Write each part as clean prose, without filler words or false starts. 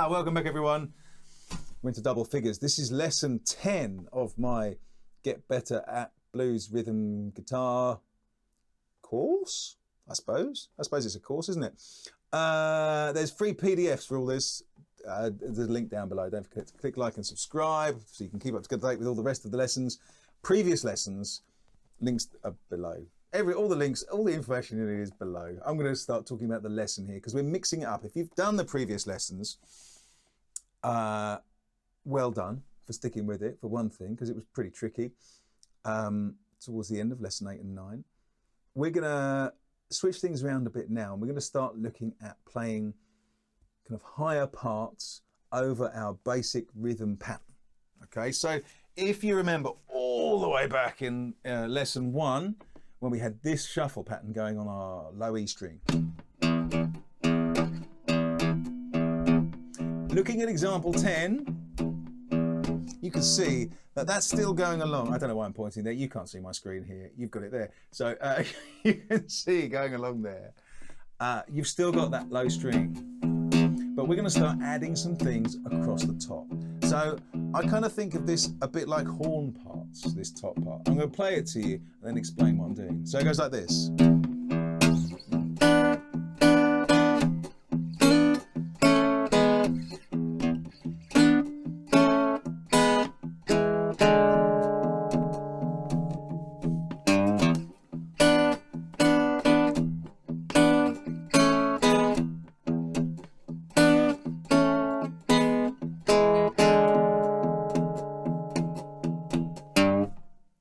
Welcome back, everyone. We're into double figures. This is lesson 10 of my Get Better at Blues Rhythm Guitar course, I suppose. I suppose it's a course, isn't it? There's free PDFs for all this. There's a link down below. Don't forget to click like and subscribe so you can keep up to date with all the rest of the lessons. Previous lessons, links are below. All the links, all the information in it is below. I'm going to start talking about the lesson here because we're mixing it up. If you've done the previous lessons, well done for sticking with it, for one thing, because it was pretty tricky towards the end of lesson 8 and 9. We're going to switch things around a bit now, and we're going to start looking at playing kind of higher parts over our basic rhythm pattern. Okay, so if you remember all the way back in lesson 1, when we had this shuffle pattern going on our low E string. Looking at example 10, you can see that that's still going along. I don't know why I'm pointing there. You can't see my screen here. You've got it there. So you can see going along there. You've still got that low string, but we're going to start adding some things across the top. So I kind of think of this a bit like horn parts, this top part. I'm going to play it to you and then explain what I'm doing. So it goes like this.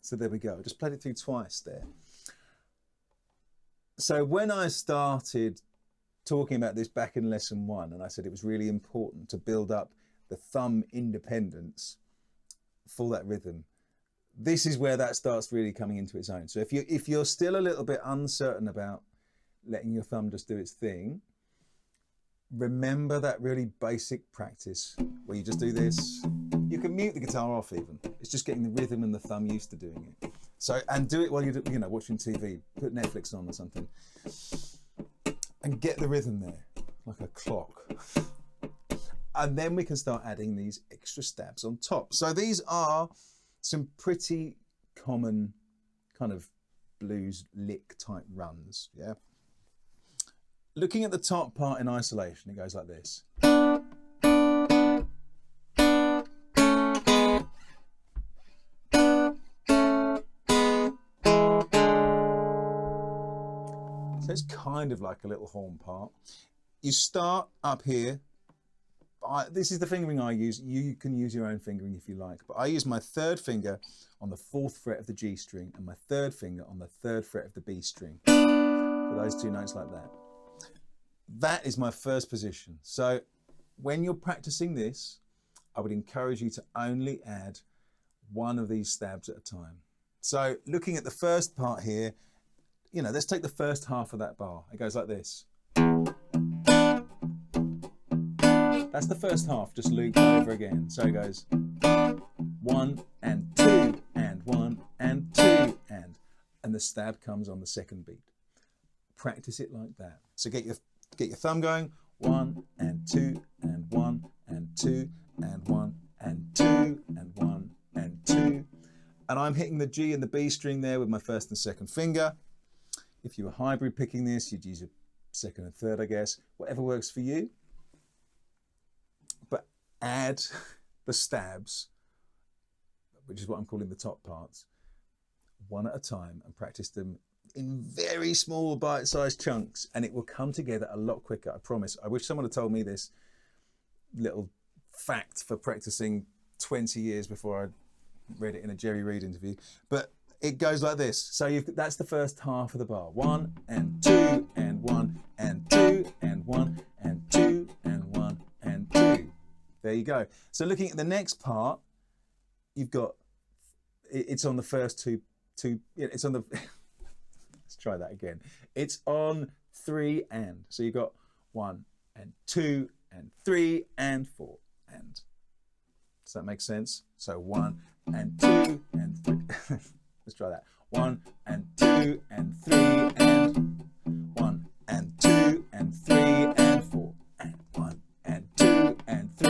So there we go, just played it through twice there. So when I started talking about this back in lesson 1, and I said it was really important to build up the thumb independence for that rhythm, this is where that starts really coming into its own. So if you're still a little bit uncertain about letting your thumb just do its thing, remember that really basic practice where you just do this. You can mute the guitar off even. It's just getting the rhythm and the thumb used to doing it. So, and do it while you're, watching TV. Put Netflix on or something. And get the rhythm there, like a clock. And then we can start adding these extra stabs on top. So these are some pretty common kind of blues lick type runs, yeah? Looking at the top part in isolation, it goes like this. So it's kind of like a little horn part. You start up here. This is the fingering I use. You can use your own fingering if you like, but I use my 3rd finger on the 4th fret of the G string and my 3rd finger on the 3rd fret of the B string. For those 2 notes like that. That is my first position. So when you're practicing this, I would encourage you to only add one of these stabs at a time. So looking at the first part here, let's take the first half of that bar. It goes like this. That's the first half, just looped over again. So it goes 1 and 2 and 1 and 2 and the stab comes on the second beat. Practice it like that. So get your thumb going, 1 and 2 and 1 and 2 and 1 and 2 and 1 and 2. And I'm hitting the G and the B string there with my 1st and 2nd finger. If you were hybrid picking this, you'd use your 2nd and 3rd, I guess. Whatever works for you. But add the stabs, which is what I'm calling the top parts, one at a time, and practice them in very small bite-sized chunks, and it will come together a lot quicker, I promise. I wish someone had told me this little fact for practicing 20 years before I read it in a Jerry Reed interview. But it goes like this. So that's the first half of the bar. 1 and 2 and 1 and 2 and 1 and 2 and 1 and 2. There you go. So looking at the next part, you've got, it's on the first two, it's on the, let's try that again. It's on 3 and. So you've got 1 and 2 and 3 and 4 and. Does that make sense? So 1 and 2 and 3. Let's try that. 1 and 2 and 3 and 1 and 2 and 3 and 4 and 1 and 2 and 3.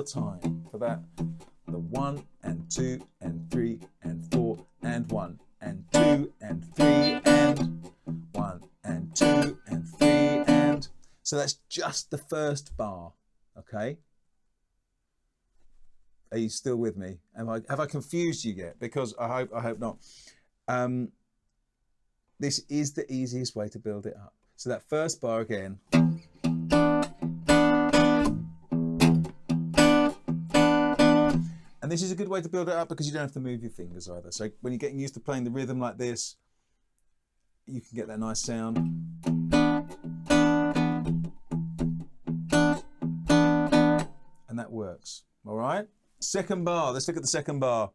time for that. The 1 and 2 and 3 and 4 and 1 and 2 and 3 and 1 and 2 and 3 and. So that's just the first bar, okay? Are you still with me? Have I confused you yet? Because I hope not. This is the easiest way to build it up. So that first bar again. And this is a good way to build it up because you don't have to move your fingers either. So when you're getting used to playing the rhythm like this, you can get that nice sound. And that works, all right? Second bar, let's look at the second bar.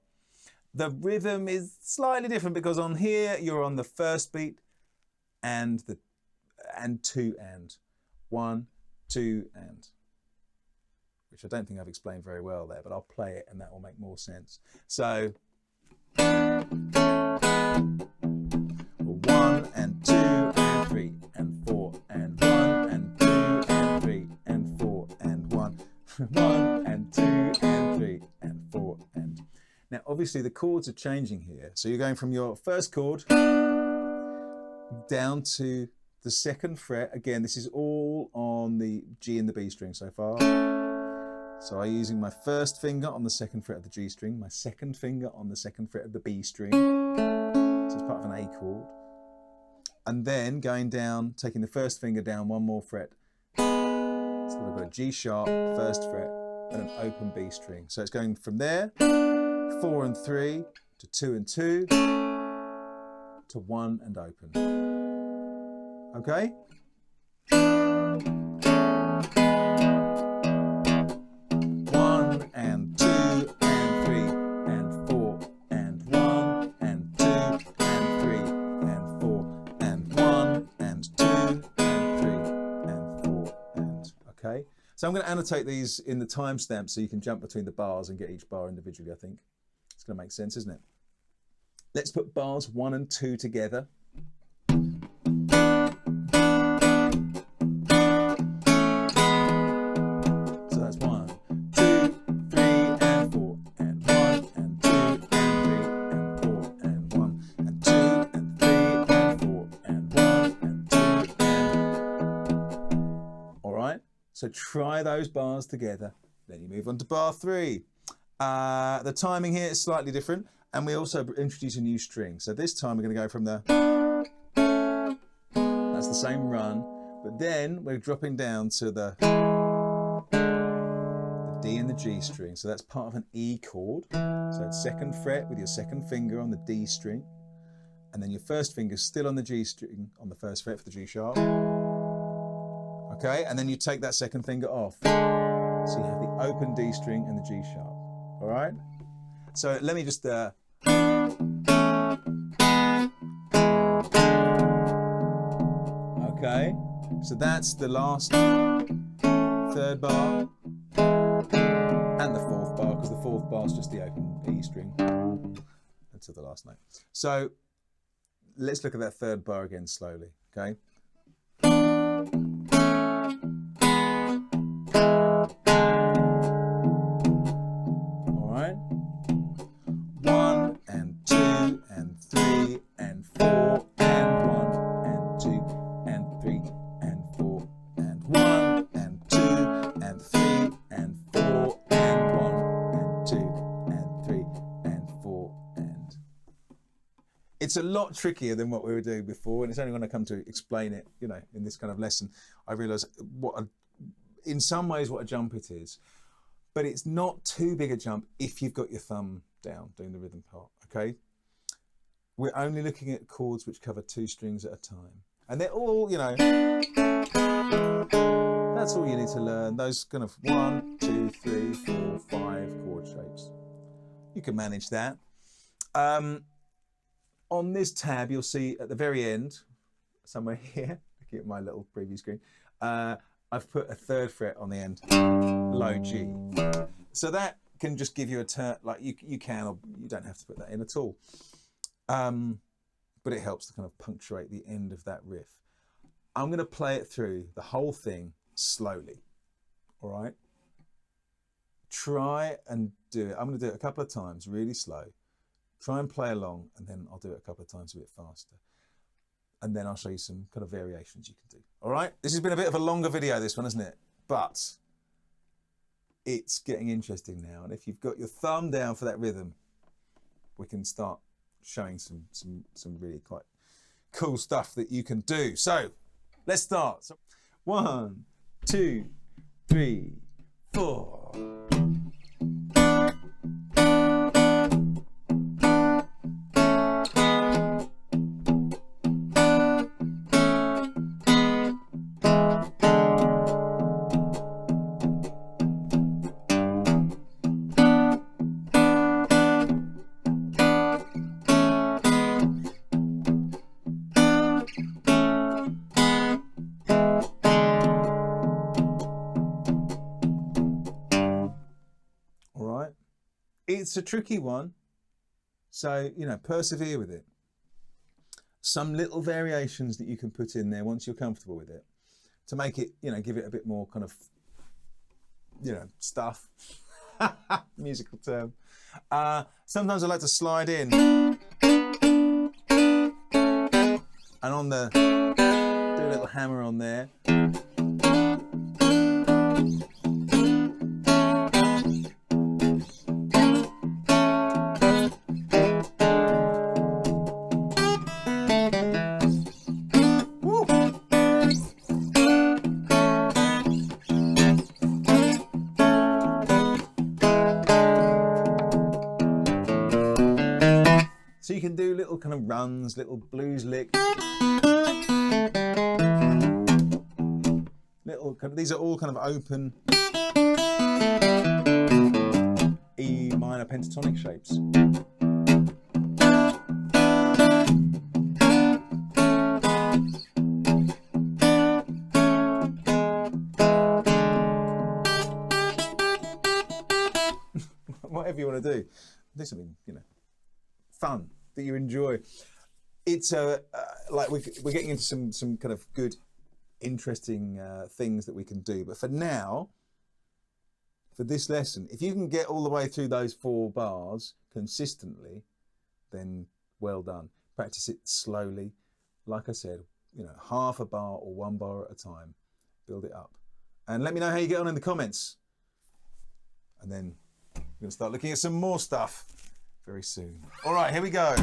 The rhythm is slightly different because on here, you're on the first beat and 2 and. 1, 2 and. Which I don't think I've explained very well there, but I'll play it and that will make more sense. So 1 and 2 and 3 and 4 and 1 and 2 and 3 and 4 and 1, 1 and 2 and 3 and 4 and. Now obviously the chords are changing here. So you're going from your first chord down to the second fret. Again, this is all on the G and the B string so far. So I'm using my first finger on the second fret of the G string, my second finger on the second fret of the B string. So it's part of an A chord. And then going down, taking the first finger down one more fret. So I've got a G sharp, first fret, and an open B string. So it's going from there, 4 and 3, to 2 and 2, to 1 and open. Okay? 1 and 2 and 3 and 4 and 1 and 2 and 3 and 4 and 1 and 2 and 3 and 4 and. Okay? So I'm going to annotate these in the timestamp so you can jump between the bars and get each bar individually, I think. It's going to make sense, isn't it? Let's put bars 1 and 2 together. So try those bars together, then you move on to bar 3. The timing here is slightly different, and we also introduce a new string. So this time we're going to go from the, that's the same run, but then we're dropping down to the D and the G string. So that's part of an E chord. So it's second fret with your second finger on the D string, and then your first finger still on the G string on the first fret for the G sharp. Okay, and then you take that second finger off. So you have the open D string and the G sharp. All right? So let me just... Okay, so that's the last third bar and the fourth bar, because the fourth bar is just the open E string until the last note. So let's look at that third bar again slowly, okay? It's a lot trickier than what we were doing before, and it's only when I come to explain it, you know, in this kind of lesson, I realise in some ways what a jump it is, but it's not too big a jump if you've got your thumb down doing the rhythm part, okay? We're only looking at chords which cover 2 strings at a time, and they're all, you know, that's all you need to learn, those kind of 1, 2, 3, 4, 5 chord shapes. You can manage that. On this tab, you'll see at the very end, somewhere here, looking at my little preview screen, I've put a 3rd fret on the end, low G. So that can just give you a turn, like you can, or you don't have to put that in at all. But it helps to kind of punctuate the end of that riff. I'm going to play it through, the whole thing, slowly, all right? try and do it. I'm going to do it a couple of times, really slow. Try and play along, and then I'll do it a couple of times a bit faster. And then I'll show you some kind of variations you can do. All right? This has been a bit of a longer video, this one, hasn't it? But it's getting interesting now. And if you've got your thumb down for that rhythm, we can start showing some really quite cool stuff that you can do. So let's start. So 1, 2, 3, 4. It's a tricky one, so, you know, persevere with it. Some little variations that you can put in there once you're comfortable with it to make it, you know, give it a bit more kind of, you know, stuff, musical term. Sometimes I like to slide in and on the, do a little hammer on there. So you can do little kind of runs, little blues lick. Little kind of, these are all kind of open E minor pentatonic shapes. Whatever you want to do something, you know, fun that you enjoy. It's like we're getting into some kind of good, interesting things that we can do. But for now, for this lesson, if you can get all the way through those 4 bars consistently, then well done. Practice it slowly. Like I said, you know, half a bar or 1 bar at a time. Build it up. And let me know how you get on in the comments. And then we're going to start looking at some more stuff very soon. All right, here we go.